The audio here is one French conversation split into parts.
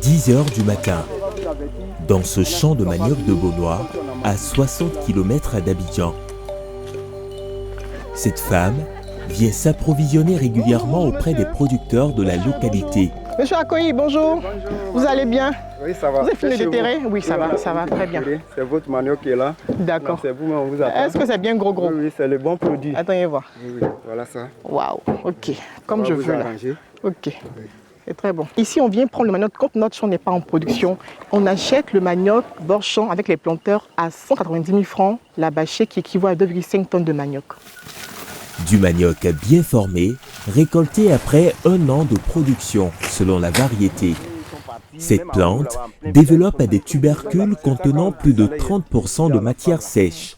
10 heures du matin, dans ce champ de manioc de Beaunois, à 60 km d'Abidjan. Cette femme vient s'approvisionner régulièrement auprès des producteurs de la localité. Monsieur Akoyi, bonjour. Bonjour. Vous allez bien? Oui, ça va. Vous avez fini le terrain? Oui, ça va très bien. C'est votre manioc qui est là. D'accord. C'est vous-même, on vous attend. Est-ce que c'est bien gros? Oui, c'est le bon produit. Attendez voir. Oui, voilà ça. Waouh, ok. Comme On va je vous veux là. arranger. Ok. C'est très bon. Ici, on vient prendre le manioc quand notre champ n'est pas en production. On achète le manioc bord champ avec les planteurs à 190 000 francs la bâchée qui équivaut à 2,5 tonnes de manioc. Du manioc bien formé, récolté après 1 an de production, selon la variété. Cette plante développe des tubercules contenant plus de 30% de matière sèche.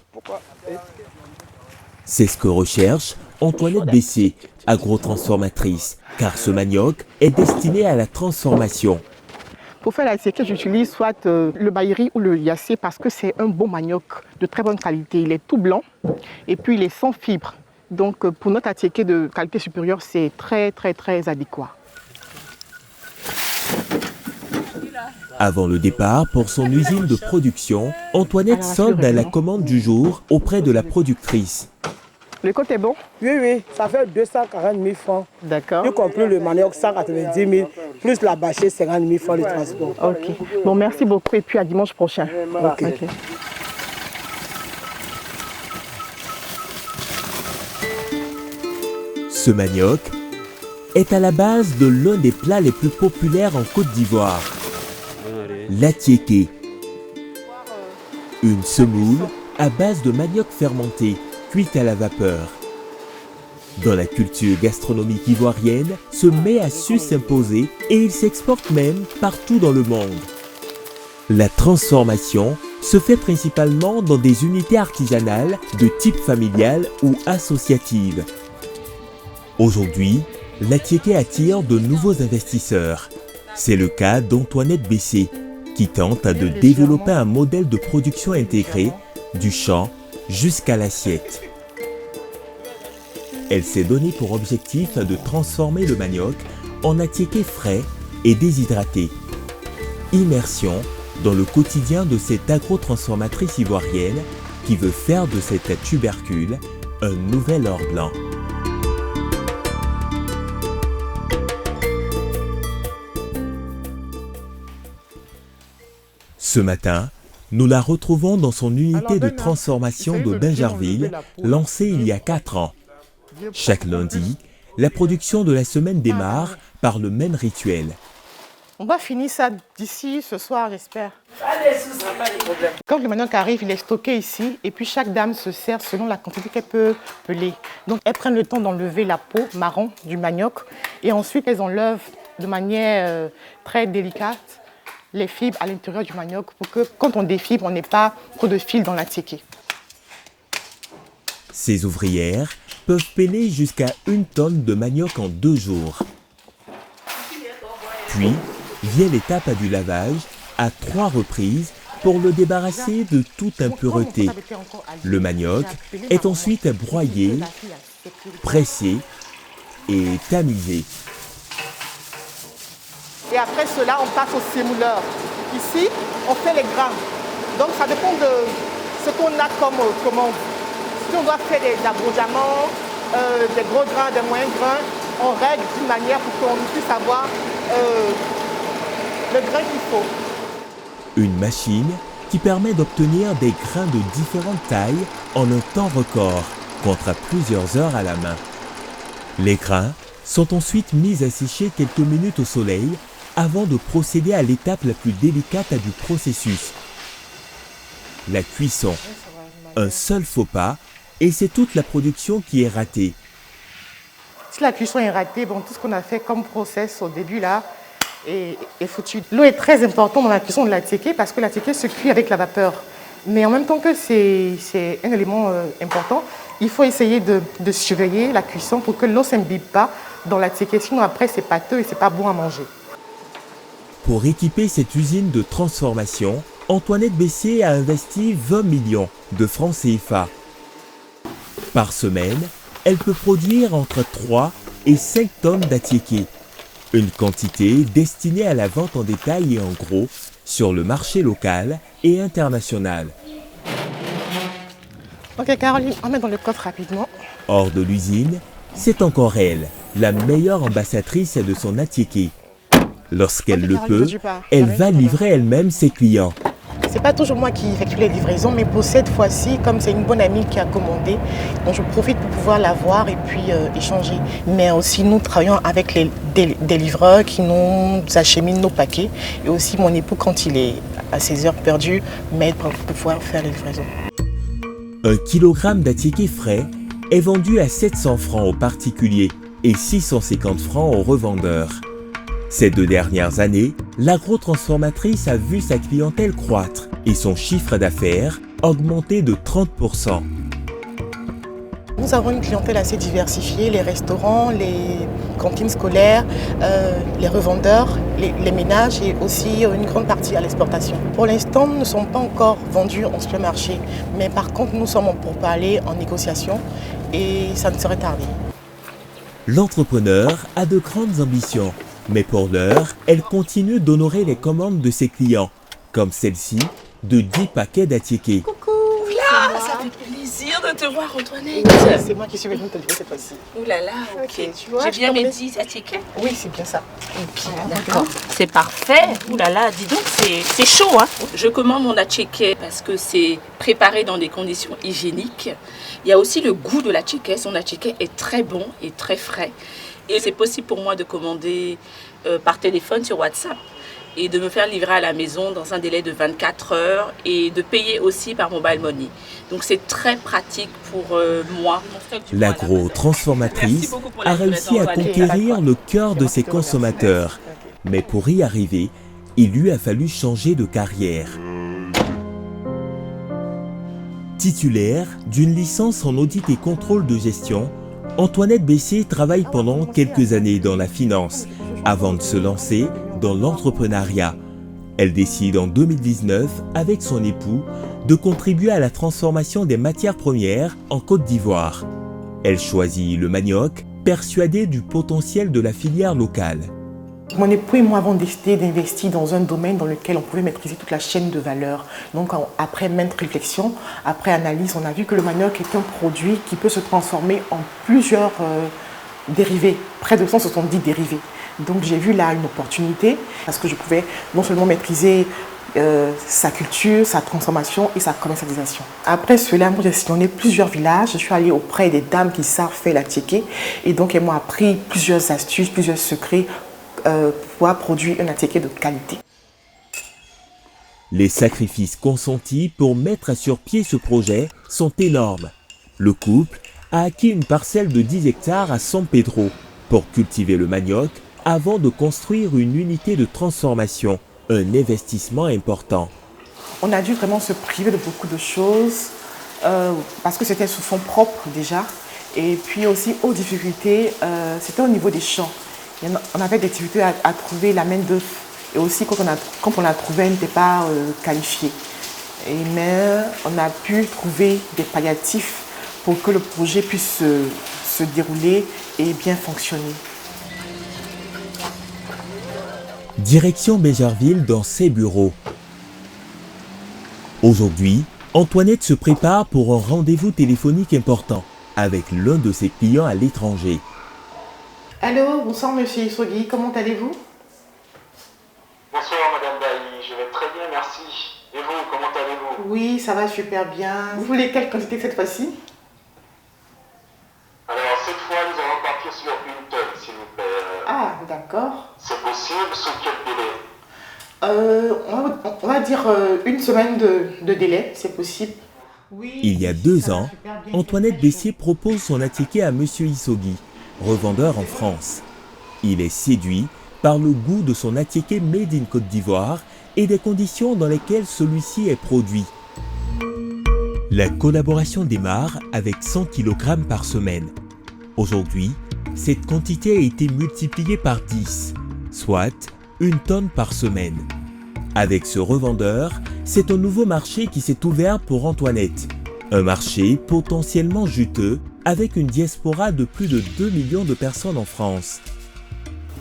C'est ce que recherche Antoinette Bessé, agrotransformatrice, car ce manioc est destiné à la transformation. Pour faire la séquelle, j'utilise soit le baïri ou le yassé parce que c'est un bon manioc de très bonne qualité. Il est tout blanc et puis il est sans fibres. Donc pour notre attiéké de qualité supérieure, c'est très adéquat. Avant le départ pour son usine de production, Antoinette solde la commande du jour auprès de la productrice. Le côté est bon? Oui, ça fait 240 000 francs. D'accord. Y compris le manioc 190 000, plus la bâchée 50 000 francs de transport. Ok. Bon, merci beaucoup et puis à dimanche prochain. Ok. Ce manioc est à la base de l'un des plats les plus populaires en Côte d'Ivoire, l'attiéké. Une semoule à base de manioc fermenté, cuite à la vapeur. Dans la culture gastronomique ivoirienne, ce mets a su s'imposer et il s'exporte même partout dans le monde. La transformation se fait principalement dans des unités artisanales de type familial ou associative. Aujourd'hui, l'attiéké attire de nouveaux investisseurs. C'est le cas d'Antoinette Bessé, qui tente de développer un modèle de production intégré du champ jusqu'à l'assiette. Elle s'est donné pour objectif de transformer le manioc en attiéké frais et déshydraté. Immersion dans le quotidien de cette agrotransformatrice ivoirienne qui veut faire de cette tubercule un nouvel or blanc. Ce matin, nous la retrouvons dans son unité de transformation de Bingerville, lancée il y a 4 ans. Chaque lundi, la production de la semaine démarre par le même rituel. On va finir ça d'ici ce soir, j'espère. Quand le manioc arrive, il est stocké ici et puis chaque dame se sert selon la quantité qu'elle peut peler. Donc elles prennent le temps d'enlever la peau marron du manioc et ensuite elles enlèvent de manière très délicate les fibres à l'intérieur du manioc pour que quand on défibre, on n'ait pas trop de fils dans l'attiéké. Ces ouvrières peuvent peler jusqu'à 1 tonne de manioc en 2 jours. Puis vient l'étape du lavage à 3 reprises pour le débarrasser de toute impureté. Le manioc est ensuite broyé, pressé et tamisé. Et après cela, on passe au sémouleur. Ici, on fait les grains. Donc ça dépend de ce qu'on a comme commande. Si on doit faire des abrogaments, des gros grains, des moyens grains, on règle d'une manière pour qu'on puisse avoir le grain qu'il faut. Une machine qui permet d'obtenir des grains de différentes tailles en un temps record, contre plusieurs heures à la main. Les grains sont ensuite mis à sécher quelques minutes au soleil avant de procéder à l'étape la plus délicate du processus, la cuisson. Un seul faux pas et c'est toute la production qui est ratée. Si la cuisson est ratée, bon, tout ce qu'on a fait comme process au début là est foutu. L'eau est très importante dans la cuisson de l'attiéké parce que l'attiéké se cuit avec la vapeur. Mais en même temps que c'est un élément important, il faut essayer de surveiller la cuisson pour que l'eau ne s'imbibe pas dans l'attiéké. Sinon après c'est pâteux et c'est pas bon à manger. Pour équiper cette usine de transformation, Antoinette Bessé a investi 20 millions de francs CFA. Par semaine, elle peut produire entre 3 et 5 tonnes d'attiéké. Une quantité destinée à la vente en détail et en gros sur le marché local et international. Ok Caroline, on met dans le coffre rapidement. Hors de l'usine, c'est encore elle, la meilleure ambassadrice de son attiéké. Lorsqu'elle le peut, elle va livrer elle-même ses clients. C'est pas toujours moi qui effectue les livraisons, mais pour cette fois-ci, comme c'est une bonne amie qui a commandé, donc je profite pour pouvoir la voir et puis échanger. Mais aussi, nous travaillons avec des livreurs qui nous acheminent nos paquets. Et aussi, mon époux, quand il est à ses heures perdues, m'aide pour pouvoir faire les livraisons. 1 kg d'attiéké frais est vendu à 700 francs aux particuliers et 650 francs aux revendeurs. Ces 2 dernières années, l'agrotransformatrice a vu sa clientèle croître et son chiffre d'affaires augmenter de 30%. Nous avons une clientèle assez diversifiée, les restaurants, les cantines scolaires, les revendeurs, les ménages et aussi une grande partie à l'exportation. Pour l'instant, nous ne sommes pas encore vendus en supermarché, mais par contre, nous sommes en pourparlers, en négociation et ça ne serait tardé. L'entrepreneur a de grandes ambitions, mais pour l'heure, elle continue d'honorer les commandes de ses clients, comme celle-ci de 10 paquets d'attiéké. Coucou, là, ça fait plaisir de te voir, Antoinette. Oui, c'est moi qui suis venue te livrer cette fois-ci. Ouh là là, ok. Tu vois, J'ai bien mes 10 attiékés. Oui, c'est bien ça. D'accord, c'est parfait. Ouh là là, dis donc, c'est chaud, hein. Je commande mon attiéké parce que c'est préparé dans des conditions hygiéniques. Il y a aussi le goût de l'attiéké. Son attiéké est très bon et très frais. Et c'est possible pour moi de commander par téléphone sur WhatsApp et de me faire livrer à la maison dans un délai de 24 heures et de payer aussi par mobile money. Donc c'est très pratique pour moi. L'agro-transformatrice a réussi à conquérir le cœur de ses consommateurs. Mais pour y arriver, il lui a fallu changer de carrière. Titulaire d'une licence en audit et contrôle de gestion, Antoinette Bessier travaille pendant quelques années dans la finance, avant de se lancer dans l'entrepreneuriat. Elle décide en 2019, avec son époux, de contribuer à la transformation des matières premières en Côte d'Ivoire. Elle choisit le manioc, persuadée du potentiel de la filière locale. Mon époux et moi avons décidé d'investir dans un domaine dans lequel on pouvait maîtriser toute la chaîne de valeur. Donc après maintes réflexions, après analyse, on a vu que le manioc est un produit qui peut se transformer en plusieurs dérivés, près de 170 dérivés. Donc j'ai vu là une opportunité parce que je pouvais non seulement maîtriser sa culture, sa transformation et sa commercialisation. Après cela, moi j'ai sillonné plusieurs villages, je suis allée auprès des dames qui savent faire l'attiéké et donc elles m'ont appris plusieurs astuces, plusieurs secrets pour pouvoir produire un attiéké de qualité. Les sacrifices consentis pour mettre sur pied ce projet sont énormes. Le couple a acquis une parcelle de 10 hectares à San Pedro pour cultiver le manioc avant de construire une unité de transformation, un investissement important. On a dû vraiment se priver de beaucoup de choses parce que c'était sous fonds propres déjà. Et puis aussi, aux difficultés, c'était au niveau des champs. On avait des difficultés à trouver la main d'œuvre. Et aussi, quand on la trouvait, elle n'était pas qualifiée. Mais on a pu trouver des palliatifs pour que le projet puisse se dérouler et bien fonctionner. Direction Béjarville dans ses bureaux. Aujourd'hui, Antoinette se prépare pour un rendez-vous téléphonique important avec l'un de ses clients à l'étranger. Allô, bonsoir monsieur Isogui, comment allez-vous? Bonsoir Madame Bailly, je vais très bien, merci. Et vous, comment allez-vous? Oui, ça va super bien. Vous voulez quelle quantité cette fois-ci? Alors cette fois, nous allons partir sur 1 tonne, s'il vous plaît. Ah, d'accord. C'est possible, sous quel délai? On va dire une semaine de délai, c'est possible. Oui, il y a 2 ans, Antoinette Bessier propose son attiéké à monsieur Isogui, revendeur en France. Il est séduit par le goût de son attiéké made in Côte d'Ivoire et des conditions dans lesquelles celui-ci est produit. La collaboration démarre avec 100 kg par semaine. Aujourd'hui, cette quantité a été multipliée par 10, soit 1 tonne par semaine. Avec ce revendeur, c'est un nouveau marché qui s'est ouvert pour Antoinette. Un marché potentiellement juteux avec une diaspora de plus de 2 millions de personnes en France.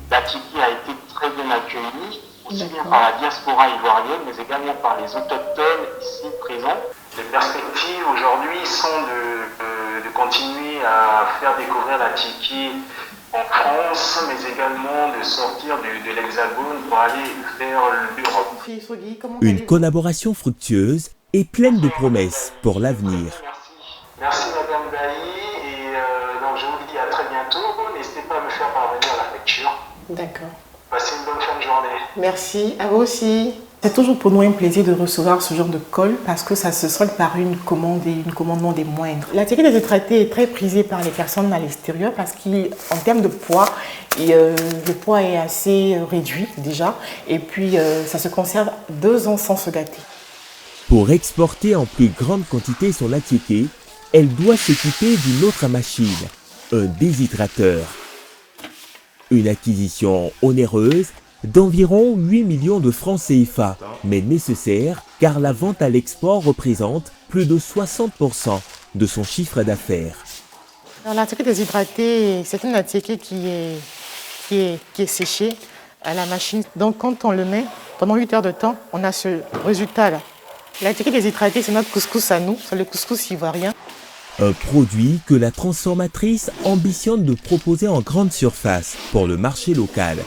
La Tiki a été très bien accueillie, aussi bien par la diaspora ivoirienne, mais également par les autochtones ici présents. Les perspectives aujourd'hui sont de continuer à faire découvrir la Tiki en France, mais également de sortir de l'Hexagone pour aller vers l'Europe. Une collaboration fructueuse et pleine de promesses pour l'avenir. Merci Madame Daï, et donc je vous dis à très bientôt. N'hésitez pas à me faire parvenir la facture. D'accord. Passez une bonne fin de journée. Merci, à vous aussi. C'est toujours pour nous un plaisir de recevoir ce genre de colle parce que ça se solde par une commande et une commande non des moindres. La Tiki déshydraté est très prisée par les personnes à l'extérieur parce qu'en termes de poids, le poids est assez réduit déjà et puis ça se conserve 2 ans sans se gâter. Pour exporter en plus grande quantité son attiéké, elle doit s'équiper d'une autre machine, un déshydrateur. Une acquisition onéreuse d'environ 8 millions de francs CFA, mais nécessaire car la vente à l'export représente plus de 60% de son chiffre d'affaires. L'attiéké déshydraté, c'est un attiéké qui est séché à la machine. Donc quand on le met, pendant 8 heures de temps, on a ce résultat-là. L'attiéké déshydraté, c'est notre couscous à nous, c'est le couscous ivoirien. Un produit que la transformatrice ambitionne de proposer en grande surface pour le marché local.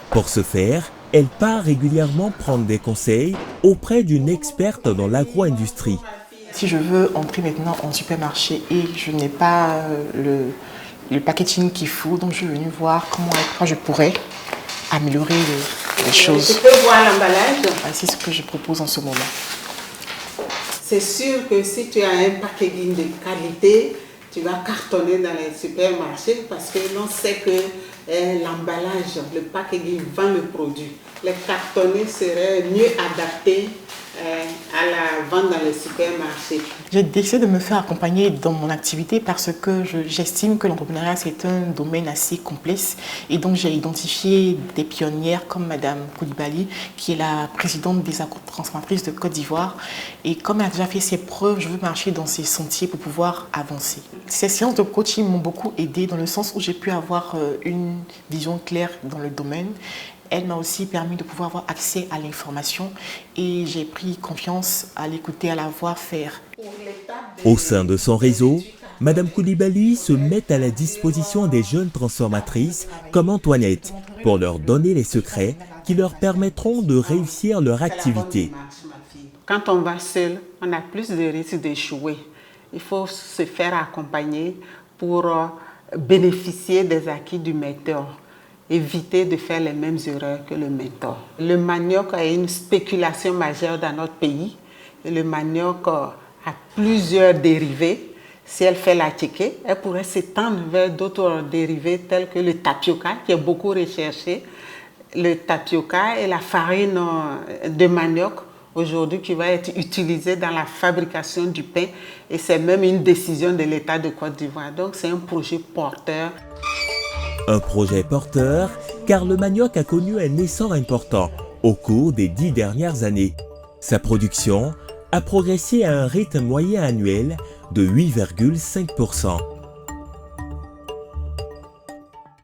Pour ce faire, elle part régulièrement prendre des conseils auprès d'une experte dans l'agro-industrie. Si je veux entrer maintenant en supermarché et je n'ai pas le packaging qu'il faut, donc je suis venue voir comment je pourrais améliorer les choses. Tu peux voir l'emballage. C'est ce que je propose en ce moment. C'est sûr que si tu as un packaging de qualité, tu vas cartonner dans les supermarchés parce que l'on sait que l'emballage, le packaging vend le produit. Les cartonnés seraient mieux adaptés à la vente dans les supermarchés. J'ai décidé de me faire accompagner dans mon activité parce que j'estime que l'entrepreneuriat c'est un domaine assez complexe et donc j'ai identifié des pionnières comme Madame Koulibaly qui est la présidente des agro-transformatrices de Côte d'Ivoire et comme elle a déjà fait ses preuves, je veux marcher dans ses sentiers pour pouvoir avancer. Ces séances de coaching m'ont beaucoup aidé dans le sens où j'ai pu avoir une vision claire dans le domaine. Elle m'a aussi permis de pouvoir avoir accès à l'information et j'ai pris confiance à l'écouter, à la voir faire. Au sein de son réseau, Madame Koulibaly se met à la disposition des jeunes transformatrices comme Antoinette pour leur donner les secrets qui leur permettront de réussir leur activité. Quand on va seul, on a plus de risques d'échouer. Il faut se faire accompagner pour bénéficier des acquis du mentor. Éviter de faire les mêmes erreurs que le mentor. Le manioc a une spéculation majeure dans notre pays. Et le manioc a plusieurs dérivés. Si elle fait l'attiéké, elle pourrait s'étendre vers d'autres dérivés tels que le tapioca, qui est beaucoup recherché. Le tapioca est la farine de manioc aujourd'hui qui va être utilisée dans la fabrication du pain. Et c'est même une décision de l'État de Côte d'Ivoire. Donc c'est un projet porteur. Un projet porteur car le manioc a connu un essor important au cours des 10 dernières années. Sa production a progressé à un rythme moyen annuel de 8,5%.